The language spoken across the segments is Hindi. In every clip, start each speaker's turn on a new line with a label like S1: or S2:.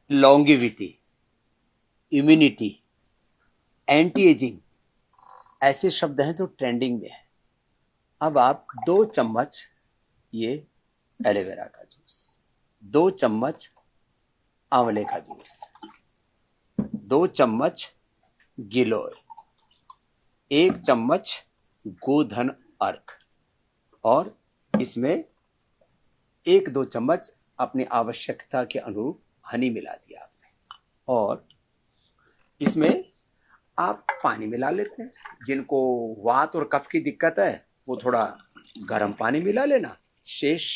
S1: लॉन्गिविटी, इम्यूनिटी, एंटी एजिंग, ऐसे शब्द हैं जो ट्रेंडिंग में है। अब आप 2 चम्मच ये एलोवेरा का जूस, 2 चम्मच आंवले का जूस, 2 चम्मच गिलोय, 1 चम्मच गोधन अर्क, और इसमें 1-2 चम्मच अपनी आवश्यकता के अनुरूप हनी मिला दिया आपने, और इसमें आप पानी मिला लेते हैं। जिनको वात और कफ की दिक्कत है वो थोड़ा गर्म पानी मिला लेना, शेष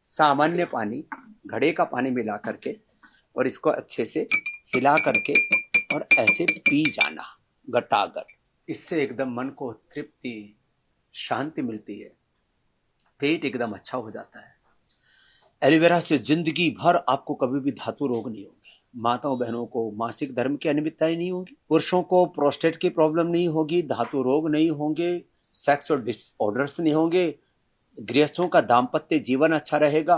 S1: सामान्य पानी, घड़े का पानी मिला करके और इसको अच्छे से हिला करके और ऐसे पी जाना गटागट। इससे एकदम मन को तृप्ति, शांति मिलती है, पेट एकदम अच्छा हो जाता है। एलोवेरा से जिंदगी भर आपको कभी भी धातु रोग नहीं होंगे। माताओं बहनों को मासिक धर्म की अनियमितताएं नहीं होंगी, पुरुषों को प्रोस्टेट की प्रॉब्लम नहीं होगी, धातु रोग नहीं होंगे, सेक्स और डिसऑर्डर्स नहीं होंगे, गृहस्थों का दाम्पत्य जीवन अच्छा रहेगा,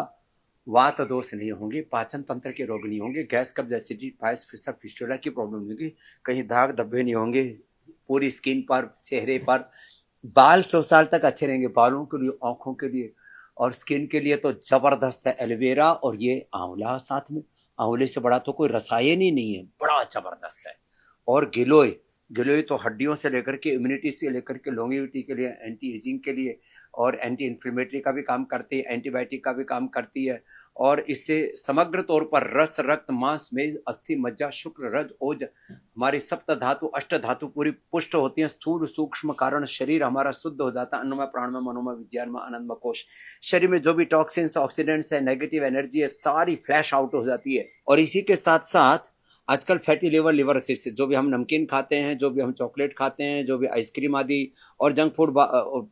S1: वात दोष नहीं होंगे, पाचन तंत्र के रोग नहीं होंगे, गैस कब्ज, एसिडिटी, पायस, फिशर, फिस्टुला की प्रॉब्लम नहीं होगी, कहीं दाग धब्बे नहीं होंगे, पूरी स्किन पर, चेहरे पर, बाल 100 साल तक अच्छे रहेंगे, बालों के लिए, आंखों के लिए और स्किन के लिए तो जबरदस्त है एलोवेरा। और ये आंवला साथ में, आंवले से बड़ा तो कोई रसायन ही नहीं है, बड़ा जबरदस्त है। और गिलोय, गिलोय तो हड्डियों से लेकर के इम्यूनिटी से लेकर के लॉन्गेविटी के लिए, एंटी एजिंग के लिए और एंटी इन्फ्लेमेटरी का भी काम करती है, एंटीबायोटिक का भी काम करती है, और इससे समग्र तौर पर रस, रक्त, मांस, मेद, अस्थि, मज्जा, शुक्र, रज, ओज, हमारी सप्त धातु, अष्ट धातु पूरी पुष्ट होती है। स्थूल सूक्ष्म कारण शरीर हमारा शुद्ध हो जाता है। अन्नमय, प्राणमय, मनोमय, विज्ञानमय, आनंदमय कोश, शरीर में जो भी टॉक्सिन्स, ऑक्सीडेंट्स है, नेगेटिव एनर्जी है, सारी फ्लैश आउट हो जाती है। और इसी के साथ साथ आजकल फैटी लिवर, लिवर असिस्ट, जो भी हम नमकीन खाते हैं, जो भी हम चॉकलेट खाते हैं, जो भी आइसक्रीम आदि और जंक फूड,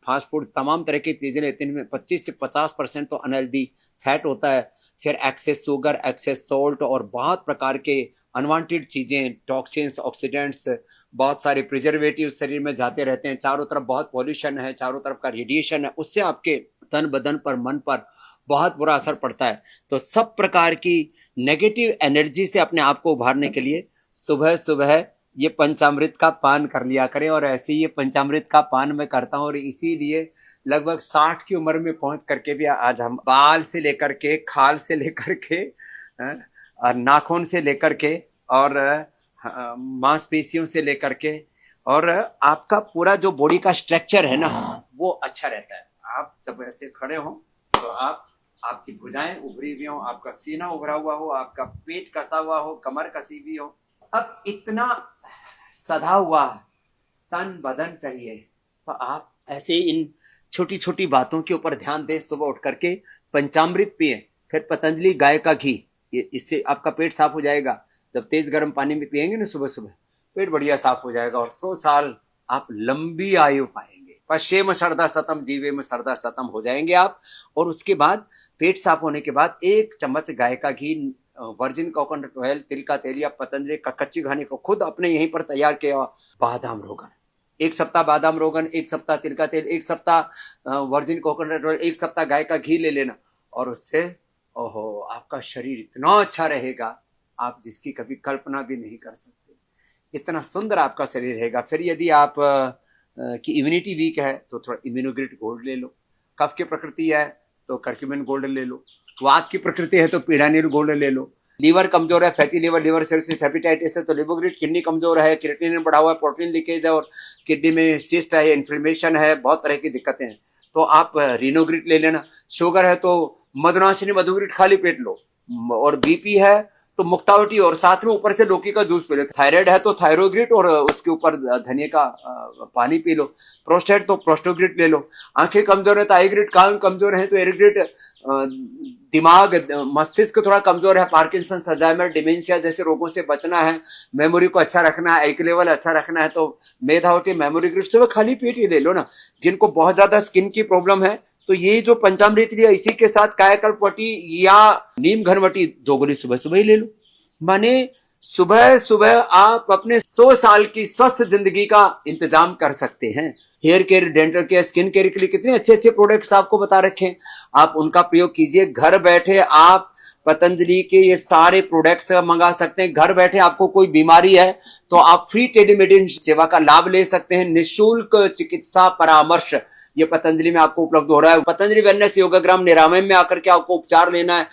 S1: फास्ट फूड, तमाम तरह की चीजें लेते हैं, इनमें 25 से 50% तो अनहेल्दी फैट होता है। फिर एक्सेस शुगर, एक्सेस सॉल्ट और बहुत प्रकार के अनवांटेड चीजें, टॉक्सिन्स, ऑक्सीडेंट्स, बहुत सारे प्रिजर्वेटिव शरीर में जाते रहते हैं। चारों तरफ बहुत पॉल्यूशन है, चारों तरफ का रेडिएशन है, उससे आपके तन बदन पर, मन पर बहुत बुरा असर पड़ता है। तो सब प्रकार की नेगेटिव एनर्जी से अपने आप को उभारने के लिए सुबह सुबह ये पंचामृत का पान कर लिया करें। और ऐसे ही ये पंचामृत का पान मैं करता हूँ, और इसीलिए लगभग 60 की उम्र में पहुंच करके भी आज हम बाल से लेकर के, खाल से लेकर के, नाखून से लेकर के और मांसपेशियों से लेकर के, और आपका पूरा जो बॉडी का स्ट्रक्चर है ना वो अच्छा रहता है। आप जब ऐसे खड़े हो तो आपकी भुजाएं उभरी हुई हो, आपका सीना उभरा हुआ हो, आपका पेट कसा हुआ हो, कमर कसी हुई हो। अब इतना सधा हुआ तन बदन चाहिए, तो आप ऐसे इन छोटी छोटी बातों के ऊपर ध्यान दें। सुबह उठ करके पंचामृत पिए, फिर पतंजलि गाय का घी, इससे आपका पेट साफ हो जाएगा। जब तेज गर्म पानी में पिएंगे ना सुबह सुबह, पेट बढ़िया साफ हो जाएगा और 100 साल आप लंबी आयु पाएंगे। पश्येम शरदा शतम जीवेम शरदा शतम हो जाएंगे आप। और उसके बाद पेट साफ होने के बाद 1 चम्मच गाय का घी, वर्जिन कोकोनट ऑयल, तिल का तेल या पतंजलि का कच्ची घानी को खुद अपने यहीं पर तैयार किया बादाम रोगन, 1 सप्ताह बादाम रोगन, 1 सप्ताह तिल का तेल, 1 सप्ताह वर्जिन कोकोनट ऑयल, 1 सप्ताह गाय का घी ले लेना। और उससे ओहो, आपका शरीर इतना अच्छा रहेगा, आप जिसकी कभी कल्पना भी नहीं कर सकते। इतना सुंदर आपका शरीर रहेगा। फिर यदि आप की इम्यूनिटी वीक है तो थोड़ा इम्यूनोग्रिट गोल्ड ले लो, कफ की प्रकृति है तो करक्यूमिन गोल्ड ले लो, वात की प्रकृति है तो पीड़ानील गोल्ड ले लो, लीवर कमजोर है, fatty liver, liver cirrhosis, hepatitis है तो लिवोग्रिट, किडनी कमजोर है, क्रिएटिनिन बढ़ा हुआ है, प्रोटीन लीकेज है और किडनी में सिस्ट है, इन्फ्लेमेशन है, बहुत तरह की दिक्कतें हैं तो आप रिनोग्रिट ले लेना। शुगर है तो मधुनाशिनी मधुग्रिट खाली पेट लो, और बीपी है तो मुक्तावटी और साथ में ऊपर से लौकी का जूस पी लो। थायराइड है तो थायरोग्रिट और उसके ऊपर धनिया का पानी पी लो। प्रोस्टेट तो प्रोस्टोग्रिट ले लो। आंखें कमजोर है तो आईग्रिट, कान कमजोर है तो एरिग्रिट, दिमाग, मस्तिष्क थोड़ा कमजोर है, पार्किंसन, अल्जाइमर, डिमेंशिया जैसे रोगों से बचना है, मेमोरी को अच्छा रखना है, आईक्यू लेवल अच्छा रखना है तो मेधावटी मेमोरी ग्रिड सुबह खाली पेट ही ले लो ना। जिनको बहुत ज्यादा स्किन की प्रॉब्लम है तो ये जो पंचामृत लिया, इसी के साथ कायाकल्प वटी या नीम घनवटी 2 गोली सुबह सुबह ही ले लो। माने सुबह सुबह आप अपने 100 साल की स्वस्थ जिंदगी का इंतजाम कर सकते हैं। Hair care, dental care, skin care के लिए कितने अच्छे अच्छे प्रोडक्ट्स आपको बता रखे हैं, आप उनका प्रयोग कीजिए। घर बैठे आप पतंजलि के ये सारे प्रोडक्ट्स मंगा सकते हैं। घर बैठे आपको कोई बीमारी है तो आप फ्री टेलीमेडिसिन सेवा का लाभ ले सकते हैं। निःशुल्क चिकित्सा परामर्श ये पतंजलि में आपको उपलब्ध हो रहा है। पतंजलि वेलनेस योगाग्राम निरामय में आकर के आपको उपचार लेना है,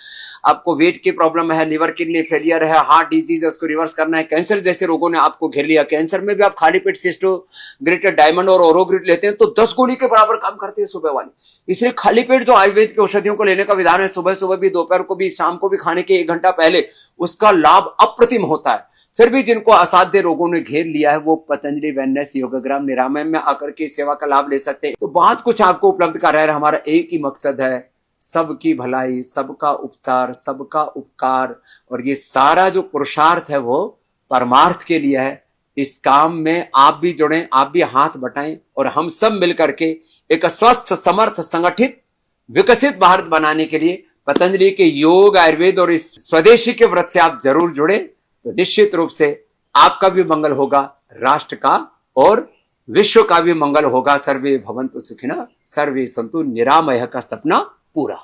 S1: आपको वेट की प्रॉब्लम है, लिवर किडनी फेलियर है, हार्ट डिजीज है, उसको रिवर्स करना है, कैंसर जैसे रोगों ने आपको घेर लिया, कैंसर में भी आप खाली पेट सिस्टोग्रिट, डायमंड और ओरोग्रिट लेते हैं तो 10 गोली के बराबर काम करते हैं सुबह वाली। इसलिए खाली पेट जो आयुर्वेद की औषधियों को लेने का विधान है, सुबह सुबह भी, दोपहर को भी, शाम को भी, खाने के 1 घंटा पहले, उसका लाभ अप्रतिम होता है। फिर भी जिनको असाध्य रोगों ने घेर लिया है वो पतंजलि वेलनेस योगाग्राम निरामय में आकर के सेवा का लाभ ले सकते हैं। तो बहुत कुछ आपको उपलब्ध करा है। हमारा एक ही मकसद है, सबकी भलाई, सबका उपचार, सबका उपकार, और ये सारा जो पुरुषार्थ है वो परमार्थ के लिए है। इस काम में आप भी जुड़ें, आप भी हाथ बटाएं और हम सब मिलकर के एक स्वस्थ, समर्थ, संगठित, विकसित भारत बनाने के लिए पतंजलि के योग, आयुर्वेद और इस स्वदेशी के व्रत से आप जरूर जुड़े तो निश्चित रूप से आपका भी मंगल होगा, राष्ट्र का और विश्व का भी मंगल होगा। सर्वे भवन्तु सुखिनः, सर्वे सन्तु निरामयः का सपना पूरा।